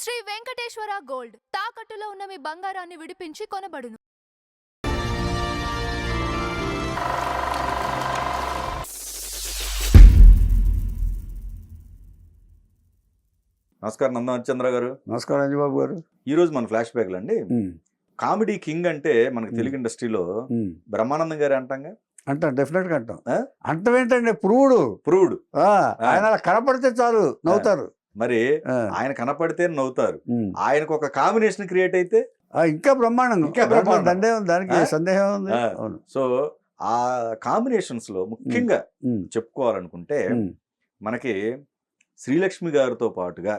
Shri Venkateswara gold తాకట్టులో ఉన్న మీ బంగారాన్ని విడిపించి కొనబడును. నమస్కారం నందచంద్ర గారు. నమస్కారం అంజబాబు గారు. ఈ రోజు మన ఫ్లాష్ బ్యాక్ అండి. కామెడీ కింగ్ అంటే మనకి తెలుగు ఇండస్ట్రీలో బ్రహ్మానందం గారు అంటాంగా. అంటాం, డెఫినెట్ గా అంటాం. అంటాం ఏంటంటే పురువుడు ఆయన అలా కనపడితే చాలు నవ్వుతారు. మరి ఆయన కనపడితే నవ్వుతారు. ఆయనకు ఒక కాంబినేషన్ క్రియేట్ అయితే ఇంకా బ్రహ్మాండంగా, దానికి సందేహం ఉంది. సో ఆ కాంబినేషన్స్ లో ముఖ్యంగా చెప్పుకోవాలనుకుంటే మనకి శ్రీలక్ష్మి గారితో పాటుగా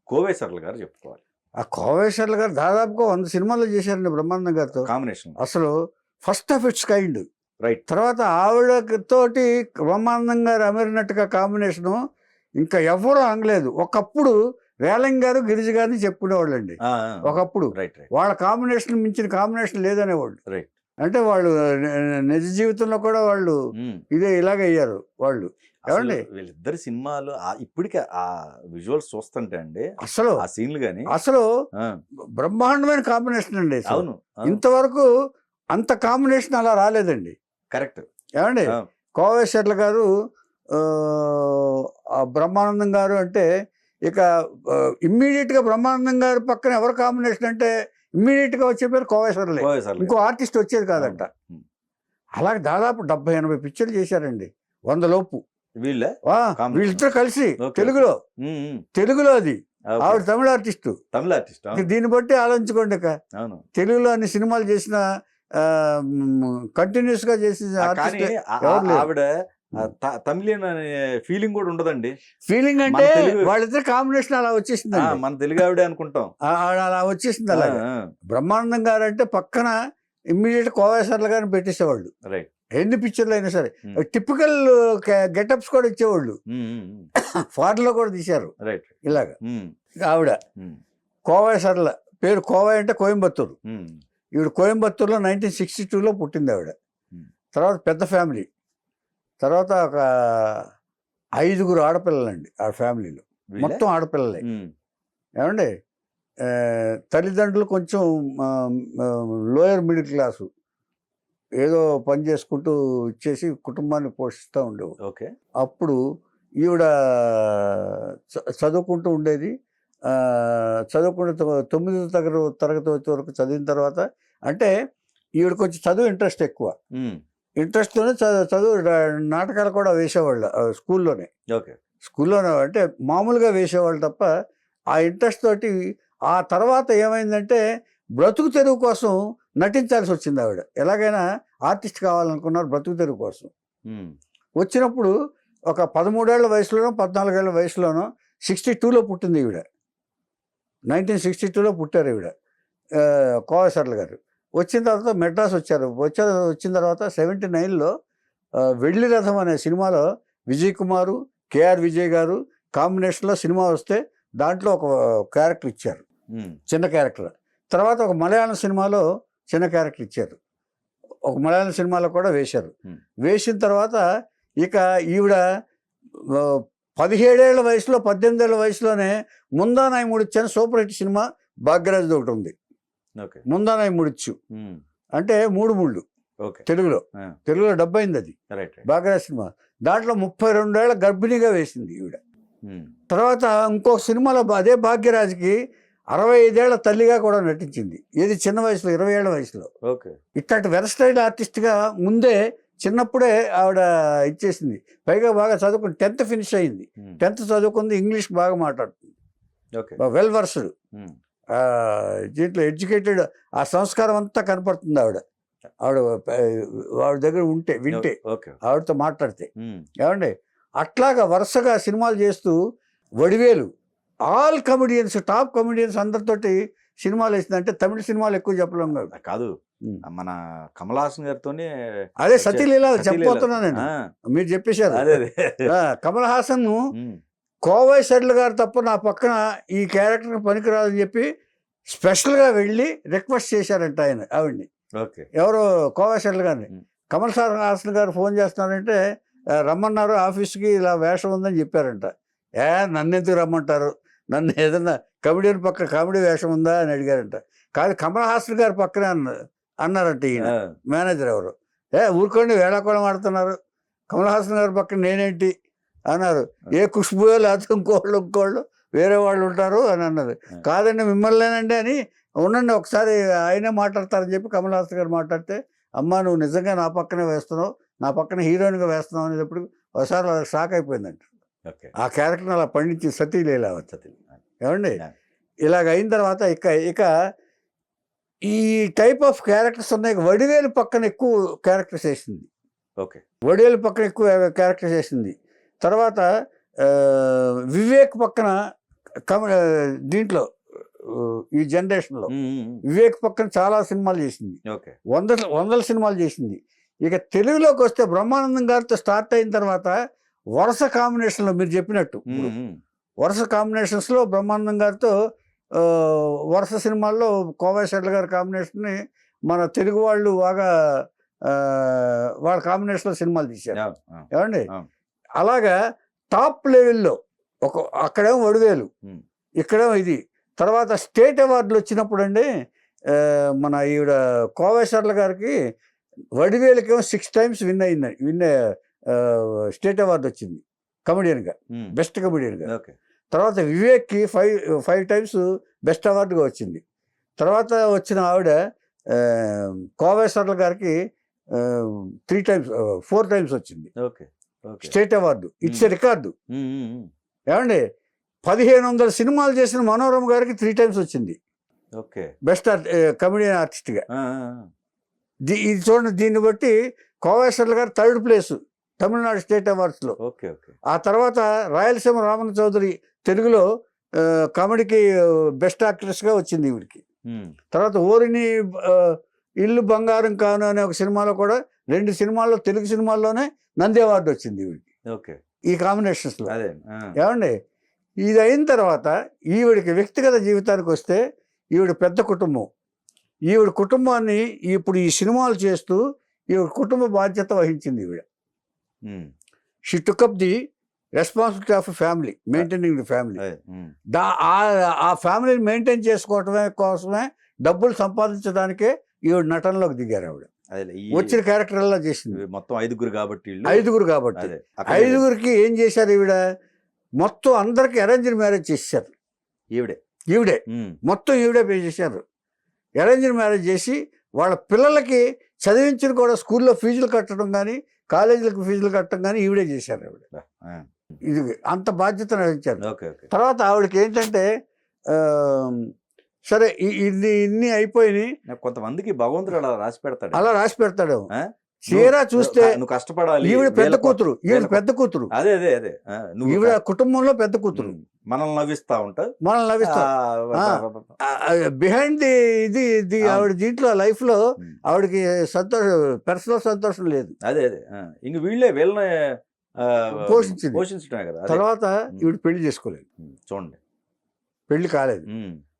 కోవై సరళ గారు చెప్పుకోవాలి. ఆ కోవై సరళ గారు దాదాపుగా 100 సినిమాలు చేశారండి బ్రహ్మానందం గారితో కాంబినేషన్. అసలు first of it's kind. Right. తర్వాత ఆవిడతోటి బ్రహ్మానందం గారు అమరినట్టుగా కాంబినేషను ఇంకా ఎవరూ అనలేదు. ఒకప్పుడు రేలంగ్ గారు గిరిజ గారిని చెప్పుకునేవాళ్ళు అండి. ఒకప్పుడు వాళ్ళ కాంబినేషన్ మించిన కాంబినేషన్ లేదనేవాళ్ళు. అంటే వాళ్ళు నిజ జీవితంలో కూడా వాళ్ళు ఇలాగే అయ్యారు వాళ్ళు. ఏమండి వీళ్ళిద్దరు సినిమాలు ఇప్పటికే ఆ విజువల్స్ చూస్తుంటే అండి, అసలు ఆ సీన్లు గానీ అసలు బ్రహ్మాండమైన కాంబినేషన్ అండి. అవును, ఇంతవరకు అంత కాంబినేషన్ అలా రాలేదండి. కరెక్ట్. ఏమండి కోవై సరళ గారు బ్రహ్మానందం గారు అంటే ఇక ఇమ్మీడియట్ గా బ్రహ్మానందం గారి పక్కన ఎవరు కాంబినేషన్ అంటే ఇమ్మీడియట్ గా వచ్చే పేరు కోవై సరళ. ఇంకో ఆర్టిస్ట్ వచ్చేది కాదంట. అలాగే దాదాపు 70-80 పిక్చర్లు చేశారండి, 100 లోపు. వీళ్ళిద్దరు కలిసి తెలుగులో అది. ఆవిడ తమిళ ఆర్టిస్టు. దీన్ని బట్టి ఆలోచించుకోండి. తెలుగులో అన్ని సినిమాలు చేసిన కంటిన్యూస్ గా చేసిన ఆవిడ తమిళియన్ అనే ఫీలింగ్ కూడా ఉండదండి. ఫీలింగ్ అంటే వాళ్ళిద్దరు కాంబినేషన్ అలా వచ్చేసింది. మన తెలుగు ఆవిడే అనుకుంటాం, అలా వచ్చేసింది. అలా బ్రహ్మానందం గారు అంటే పక్కన ఇమ్మీడియట్ కోవై సరళ గారిని పెట్టేసేవాళ్ళు. ఎన్ని పిక్చర్లు అయినా సరే టిపికల్ గెటప్స్ కూడా ఇచ్చేవాళ్ళు. ఫారెన్ లో కూడా తీశారు ఇలాగా. ఆవిడ కోవై సరళ పేరు కోవై అంటే కోయంబత్తూరు. ఈవిడ కోయంబత్తూరులో 1962లో పుట్టింది ఆవిడ. తర్వాత పెద్ద ఫ్యామిలీ. తర్వాత ఒక 5 ఆడపిల్లలండి ఆ ఫ్యామిలీలో, మొత్తం ఆడపిల్లలే. ఏమండి తల్లిదండ్రులు కొంచెం లోయర్ మిడిల్ క్లాసు, ఏదో పని చేసుకుంటూ ఇచ్చేసి కుటుంబాన్ని పోషిస్తూ ఉండేవాడు. అప్పుడు ఈవిడ చదువుకుంటూ ఉండేది. చదువుకుంటూ 9వ తరగతి వరకు చదివిన తర్వాత, అంటే ఈవిడ కొంచెం చదువు ఇంట్రెస్ట్ ఎక్కువ. ఇంట్రెస్ట్తోనే చదువు నాటకాలు కూడా వేసేవాళ్ళు స్కూల్లోనే. అంటే మామూలుగా వేసేవాళ్ళు తప్ప ఆ ఇంట్రెస్ట్ తోటి. ఆ తర్వాత ఏమైందంటే బ్రతుకు తెరువు కోసం నటించాల్సి వచ్చింది ఆవిడ. ఎలాగైనా ఆర్టిస్ట్ కావాలనుకున్నారు బ్రతుకు తెరువు కోసం. వచ్చినప్పుడు ఒక 13 ఏళ్ల వయసులోనో 14 ఏళ్ల వయసులోనో 62లో పుట్టింది ఈవిడ. 1962లో పుట్టారు ఈవిడ కోవై సరళ గారు. వచ్చిన తర్వాత మెడ్రాస్ వచ్చారు. వచ్చిన తర్వాత 79లో వెళ్ళి రథం అనే సినిమాలో విజయ్ కుమారు, కేఆర్ విజయ్ గారు కాంబినేషన్లో సినిమా వస్తే దాంట్లో ఒక క్యారెక్టర్ ఇచ్చారు, చిన్న క్యారెక్టర్. తర్వాత ఒక మలయాళం సినిమాలో చిన్న క్యారెక్టర్ ఇచ్చారు. ఒక మలయాళం సినిమాలో కూడా వేశారు. వేసిన తర్వాత ఇక ఈవిడ 17 ఏళ్ల వయసులో 18 ఏళ్ల వయసులోనే ముందా నాయి ముడిచ్చు సూపర్ హిట్ సినిమా భాగ్యరాజు ఒకటి ఉంది. ముందా నాయి ముడిచ్చు అంటే 3 ముళ్ళు తెలుగులో డబ్ అయింది అది, భాగ్యరాజు సినిమా. దాంట్లో 32 ఏళ్ల గర్భిణిగా వేసింది ఈవిడ. తర్వాత ఇంకొక సినిమాలో అదే భాగ్యరాజుకి 65 ఏళ్ల తల్లిగా కూడా నటించింది. ఏది చిన్న వయసులో, 20 ఏళ్ల వయసులో. ఇట్లాంటి వెరస్టైల్ ఆర్టిస్ట్గా ముందే చిన్నప్పుడే ఆవిడ ఇచ్చేసింది. పైగా బాగా చదువుకుని 10th ఫినిష్ అయింది. 10th చదువుకుంది, ఇంగ్లీష్ బాగా మాట్లాడుతుంది, వెల్ వర్స్డ్. దీంట్లో ఎడ్యుకేటెడ్, ఆ సంస్కారం అంతా కనపడుతుంది ఆవిడ దగ్గర వింటే ఆవిడతో మాట్లాడితే. ఏమండి అట్లాగా వరుసగా సినిమాలు చేస్తూ Vadivelu, all comedians, top comedians అందరితోటి సినిమాలు వేసింది. అంటే తమిళ సినిమాలు ఎక్కువ చెప్పలేం కాదు, మన కమల్ హాసన్ గారితోనే అదే సతీలీల చెప్పబోతున్నాను నేను, మీరు చెప్పేశారు. కమల్ హాసన్ కోవై సరళ గారు తప్ప నా పక్కన ఈ క్యారెక్టర్ పనికిరాదని చెప్పి స్పెషల్గా వెళ్ళి రిక్వెస్ట్ చేశారంట ఆవిడ్ని. ఎవరు కోవై సరళ గారిని. కమల్ హాసన్ గారు ఫోన్ చేస్తున్నారంటే రమ్మన్నారు ఆఫీస్కి, ఇలా వేషం ఉందని చెప్పారంట. నన్ను ఎందుకు రమ్మంటారు, నన్ను ఏదన్నా కమెడియన్ పక్కన కామెడీ వేషం ఉందా అని అడిగారంట. కాదు, కమల్ హాసన్ గారి పక్కనే అన్నారంట ఈయన మేనేజర్ ఎవరు. ఊరుకోండి, వేళాకోళం ఆడుతున్నారు, కమల్ హాసన్ గారి పక్కన నేనేంటి అన్నారు. ఏ ఖుష్బుయో లేకపోతే ఇంకోళ్ళు వేరే వాళ్ళు ఉంటారు అని అన్నారు. కాదండి మిమ్మల్నేనండి అని, ఉండండి ఒకసారి ఆయనే మాట్లాడతారని చెప్పి కమల్ హాసన్ గారు మాట్లాడితే, అమ్మ నువ్వు నిజంగా నా పక్కనే వేస్తున్నావు, నా పక్కన హీరోయిన్గా వేస్తున్నావు అనేటప్పుడు ఒకసారి అలా షాక్ అయిపోయిందంట. ఆ క్యారెక్టర్ని అలా పండించి సతీ లీలావతి ఏమండి. ఇలాగ అయిన తర్వాత ఇక ఈ టైప్ ఆఫ్ క్యారెక్టర్స్ ఉన్నాయి. వడివేలు పక్కన ఎక్కువ క్యారెక్టర్స్ వేసింది. వడివేలు పక్కన ఎక్కువ క్యారెక్టర్స్ వేసింది. తర్వాత వివేక్ పక్కన దీంట్లో ఈ జనరేషన్లో వివేక్ పక్కన చాలా సినిమాలు చేసింది, వందల సినిమాలు చేసింది. ఇక తెలుగులోకి వస్తే బ్రహ్మానందం గారితో స్టార్ట్ అయిన తర్వాత వరుస కాంబినేషన్లో మీరు చెప్పినట్టు వరుస కాంబినేషన్స్లో బ్రహ్మానందం గారితో వరుస సినిమాల్లో కోవా శెట్ల గారి కాంబినేషన్ని మన తెలుగు వాళ్ళు బాగా వాళ్ళ కాంబినేషన్లో సినిమాలు తీశారు ఏమండి. అలాగా టాప్ లెవెల్లో అక్కడేమో వడివేలు, ఇక్కడేమో ఇది. తర్వాత స్టేట్ అవార్డులు వచ్చినప్పుడు అండి మన ఈవిడ కోవా శెట్ల గారికి వడివేలుకేమో 6 times విన్ స్టేట్ అవార్డు వచ్చింది కమెడియన్గా, బెస్ట్ కమెడియన్గా. తర్వాత వివేక్కి 5 times బెస్ట్ అవార్డుగా వచ్చింది. తర్వాత వచ్చిన ఆవిడ కోవా శెట్ల గారికి 4 times వచ్చింది స్టేట్ అవార్డు. ఇట్స్ రికార్డు ఏమండి. 1500 సినిమాలు చేసిన మనోరమ గారికి 3 times వచ్చింది బెస్ట్ కమెడియన్ ఆర్టిస్ట్గా. ఇది చూడండి, దీన్ని బట్టి కోవా శెట్ల గారు 3rd place తమిళనాడు స్టేట్ అవార్డ్స్లో. ఆ తర్వాత రాయలసీమ రామన్ చౌదరి తెలుగులో కామెడీకి బెస్ట్ యాక్ట్రెస్గా వచ్చింది ఈవిడికి. తర్వాత ఓరిని ఇల్లు బంగారం కాను అనే ఒక సినిమాలో కూడా 2 సినిమాల్లో తెలుగు సినిమాల్లోనే నంది అవార్డు వచ్చింది ఈవిడికి ఈ కాంబినేషన్స్లో ఏమండి. ఇది అయిన తర్వాత ఈవిడికి వ్యక్తిగత జీవితానికి వస్తే ఈవిడ పెద్ద కుటుంబం. ఈవిడ కుటుంబాన్ని ఇప్పుడు ఈ సినిమాలు చేస్తూ ఈవిడ కుటుంబ బాధ్యత వహించింది ఈవిడ. She took up the responsibility of family, maintaining the family. ఆ ఫ్యామిలీని మెయింటైన్ చేసుకోవటమే కోసమే డబ్బులు సంపాదించడానికే ఈవిడ నటనలోకి దిగారు. ఆవిడ వచ్చిన క్యారెక్టర్లా చేసింది. మొత్తం 5గురు కాబట్టి 5గురికి ఏం చేశారు ఈవిడ, మొత్తం అందరికి అరేంజ్డ్ మ్యారేజ్ చేశారు. ఈవిడే మొత్తం ఈవిడే పే చేశారు. అరేంజ్డ్ మ్యారేజ్ చేసి వాళ్ళ పిల్లలకి చదివించిన కూడా స్కూల్లో ఫీజులు కట్టడం కానీ కాలేజీలకు ఫీజులు కట్టడం కానీ ఈవిడే చేశారు. ఆవిడ ఇది అంత బాధ్యత వహించారు. తర్వాత ఆవిడకి ఏంటంటే సరే ఇన్ని అయిపోయినాయి. కొంతమందికి భగవంతుడు అలా రాసి పెడతాడు. చీరా చూస్తే నువ్వు కష్టపడాలి. ఈవిడ పెద్ద కూతురు, ఈవిడ కుటుంబంలో పెద్ద కూతురు. మనల్ని నవ్విస్తా బిహైండ్ ఇది ఆవిడ దీంట్లో లైఫ్ లో ఆవిడకి పర్సనల్ సంతోషం లేదు. ఇంక వీళ్ళని పోషించడమే కదా. తర్వాత ఈవిడ పెళ్లి చేసుకోలేదు. చూడండి, పెళ్లి కాలేదు,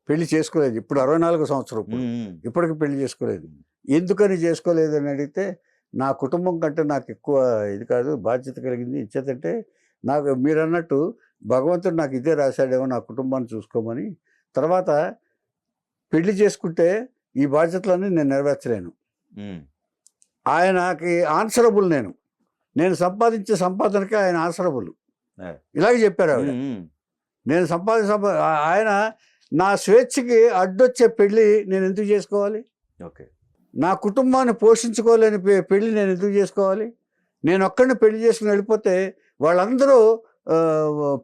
పెళ్లి చేసుకోలేదు. ఇప్పుడు 64వ సంవత్సరం, ఇప్పటికి పెళ్లి చేసుకోలేదు. ఎందుకని చేసుకోలేదు అని అడిగితే, నా కుటుంబం కంటే నాకు ఎక్కువ ఇది కాదు, బాధ్యత కలిగింది. ఇచ్చేదంటే నాకు మీరు అన్నట్టు భగవంతుడు నాకు ఇదే రాశాడేమో, నా కుటుంబాన్ని చూసుకోమని. తర్వాత పెళ్లి చేసుకుంటే ఈ బాధ్యతలన్నీ నేను నెరవేర్చలేను, ఆయనకి ఆన్సరబుల్, నేను సంపాదించే సంపాదనకి ఆయన ఆన్సరబుల్, ఇలాగే చెప్పారు ఆవిడ. నేను ఆయన నా స్వేచ్ఛకి అడ్డొచ్చే పెళ్ళి నేను ఎందుకు చేసుకోవాలి, నా కుటుంబాన్ని పోషించుకోలేని పెళ్ళి నేను ఎందుకు చేసుకోవాలి, నేను ఒక్కడిని పెళ్లి చేసుకుని వెళ్ళిపోతే వాళ్ళందరూ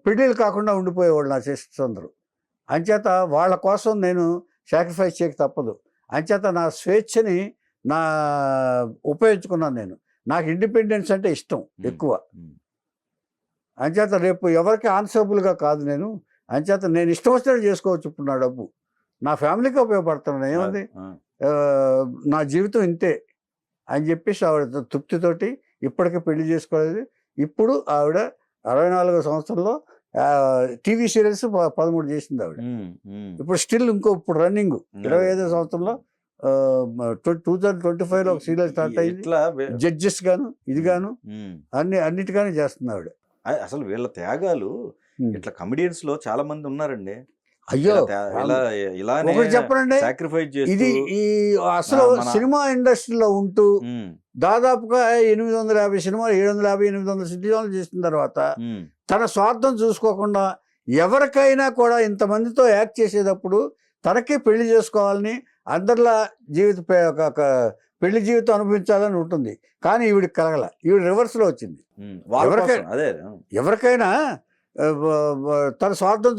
పెళ్ళిళ్ళు కాకుండా ఉండిపోయేవాళ్ళు నా సిస్టర్స్ అందరూ. అంచేత వాళ్ళ కోసం నేను సాక్రిఫైస్ చేయక తప్పదు. అంచేత నా స్వేచ్ఛని ఉపయోగించుకున్నాను. నాకు ఇండిపెండెన్స్ అంటే ఇష్టం ఎక్కువ. అంచేత రేపు ఎవరికి ఆన్సరబుల్గా కాదు నేను. అంచేత నేను ఇష్టం వచ్చినట్టు చేసుకోవచ్చు. ఇప్పుడు నా డబ్బు నా ఫ్యామిలీకి ఉపయోగపడుతున్నాను, ఏముంది, నా జీవితం ఇంతే అని చెప్పేసి ఆవిడ తృప్తితోటి ఇప్పటికీ పెళ్లి చేసుకోలేదు. ఇప్పుడు ఆవిడ 64వ సంవత్సరంలో టీవీ సీరియల్స్ 13 చేసింది ఆవిడ. ఇప్పుడు స్టిల్ ఇప్పుడు రన్నింగ్ 25వ సంవత్సరంలో 2025లో ఒక సీరియల్ స్టార్ట్ అయింది. జడ్జెస్ గాను ఇది గాను అన్నిటిగానే చేస్తుంది ఆవిడ. అసలు వీళ్ళ త్యాగాలు ఇట్లా కమెడియన్స్ లో చాలా మంది ఉన్నారండి. అయ్యో ఇలానే ఒకటి చెప్పనండి, సాక్రిఫైస్ ఇది చేస్తూ ఈ అసలు మన- సినిమా ఇండస్ట్రీలో ఉంటూ ఉమ్, దాదాపుగా 850 సినిమాలు 750-800 సినిమాలు చేసిన తర్వాత ఉమ్, తన స్వార్థం చూసుకోకుండా ఎవరికైనా కూడా ఇంతమందితో యాక్ట్ చేసేటప్పుడు తనకే పెళ్లి చేసుకోవాలని, అందరిలా పెళ్లి జీవితం అనుభవించాలని ఉంటుంది. కానీ ఈవిడికి కలగల, ఈవిడ రివర్స్లో వచ్చింది. వాళ్ళ ఎవరికై- కోసం, అదే ఎవరికైనా తన స్వార్థం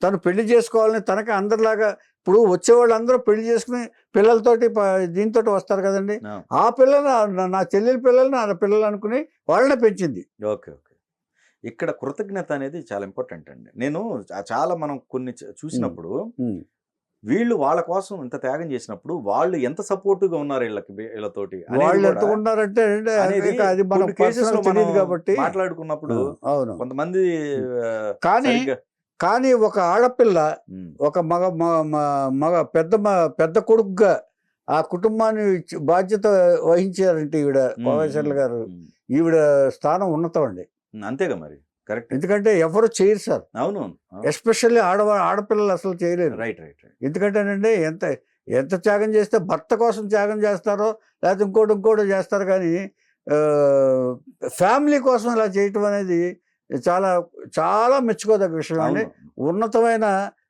తను పెళ్లి చేసుకోవాలని, తనకి అందరిలాగా ఇప్పుడు వచ్చేవాళ్ళు అందరూ పెళ్లి చేసుకుని పిల్లలతోటి దీంతో వస్తారు కదండి. ఆ. ఆ పిల్లలు నా చెల్లెలి పిల్లలు నా పిల్లలు అనుకుని వాళ్ళనే పెంచింది. Okay okay. ఇక్కడ కృతజ్ఞత అనేది చాలా ఇంపార్టెంట్ అండి. నేను చాలా మనం కొన్ని చూసినప్పుడు ఉమ్. వీళ్ళు వాళ్ళ కోసం ఇంత త్యాగం చేసినప్పుడు వాళ్ళు ఎంత సపోర్టివ్ గా ఉన్నారు వీళ్ళతోటి అనేది వాళ్ళు కూడా ఎంత ఉన్నారంటే అనేది అది మన కొన్ని cases లో మనం తెలియదు కాబట్టి మాట్లాడుకున్నప్పుడు అవును. కొంతమంది కానీ సరిగ్గా- కానీ ఒక ఆడపిల్ల ఉమ్, ఒక మగ పెద్ద కొడుకుగా ఆ కుటుంబాన్ని బాధ్యత వహించారంటే ఈవిడ కోవేశ్వర్ల గారు, ఉమ్, ఈవిడ స్థానం ఉన్నతం అండి. అంతేగా మరి, కరెక్ట్. ఎందుకంటే ఎవరు చేయరు సార్, అవును, ఎస్పెషల్లీ ఆడపిల్లలు అసలు చేయలేరు. Right right right. ఎందుకంటేనండి ఎంత త్యాగం చేస్తే భర్త కోసం త్యాగం చేస్తారో లేకపోతే ఇంకోటి చేస్తారు, కానీ ఫ్యామిలీ కోసం ఇలా చేయటం అనేది చాలా చాలా మెచ్చుకోదగ్గ విషయం అండి. ఉన్నతమైన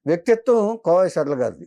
వ్యక్తిత్వం కోవేశ్వర్ల గారిది.